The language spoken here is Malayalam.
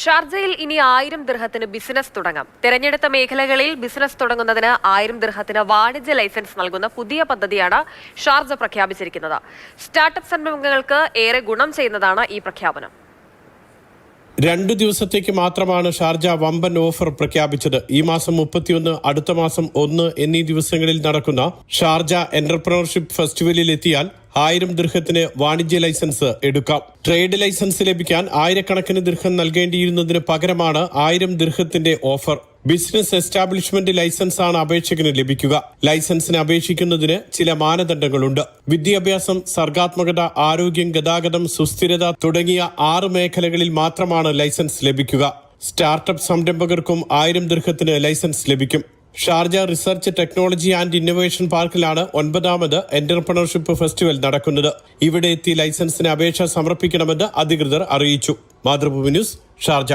ഷാർജയിൽ ഇനി 1000 ദിർഹത്തിന് ബിസിനസ് തുടങ്ങാം. തെരഞ്ഞെടുത്ത മേഖലകളിൽ ബിസിനസ് തുടങ്ങുന്നതിന് 1000 ദിർഹത്തിന് വാണിജ്യ ലൈസൻസ് നൽകുന്ന പുതിയ പദ്ധതിയാണ് ഷാർജ പ്രഖ്യാപിച്ചിരിക്കുന്നത്. സ്റ്റാർട്ടപ്പ് സംരംഭങ്ങൾക്ക് ഏറെ ഗുണം ചെയ്യുന്നതാണ് ഈ പ്രഖ്യാപനം. 2 ദിവസത്തേക്ക് മാത്രമാണ് ഷാർജ വമ്പൻ ഓഫർ പ്രഖ്യാപിച്ചത്. ഈ മാസം 31, അടുത്ത മാസം 1 എന്നീ ദിവസങ്ങളിൽ നടക്കുന്ന ഷാർജ എന്റർപ്രണർഷിപ്പ് ഫെസ്റ്റിവലിൽ എത്തിയാൽ 1000 ദിർഹത്തിന് വാണിജ്യ ലൈസൻസ് എടുക്കാം. ട്രേഡ് ലൈസൻസ് ലഭിക്കാൻ ആയിരക്കണക്കിന് ദിർഹം നൽകേണ്ടിയിരുന്നതിന് പകരമാണ് 1000 ദിർഹത്തിന്റെ ഓഫർ. ബിസിനസ് എസ്റ്റാബ്ലിഷ്മെന്റ് ലൈസൻസ് ആണ് അപേക്ഷകന് ലഭിക്കുക. ലൈസൻസിന് അപേക്ഷിക്കുന്നതിന് ചില മാനദണ്ഡങ്ങളുണ്ട്. വിദ്യാഭ്യാസം, സർഗാത്മകത, ആരോഗ്യം, ഗതാഗതം, സുസ്ഥിരത തുടങ്ങിയ 6 മേഖലകളിൽ മാത്രമാണ് ലൈസൻസ് ലഭിക്കുക. സ്റ്റാർട്ടപ്പ് സംരംഭകർക്കും 1000 ദിർഹത്തിന് ലൈസൻസ് ലഭിക്കും. Sharjah research, technology and innovation പാർക്കിലാണ് 9ാമത് എന്റർപ്രണർഷിപ്പ് ഫെസ്റ്റിവൽ നടക്കുന്നത്. ഇവിടെ എത്തി ലൈസൻസിന് അപേക്ഷ സമർപ്പിക്കണമെന്ന് അധികൃതർ അറിയിച്ചു. Mathrubhumi news, Sharjah.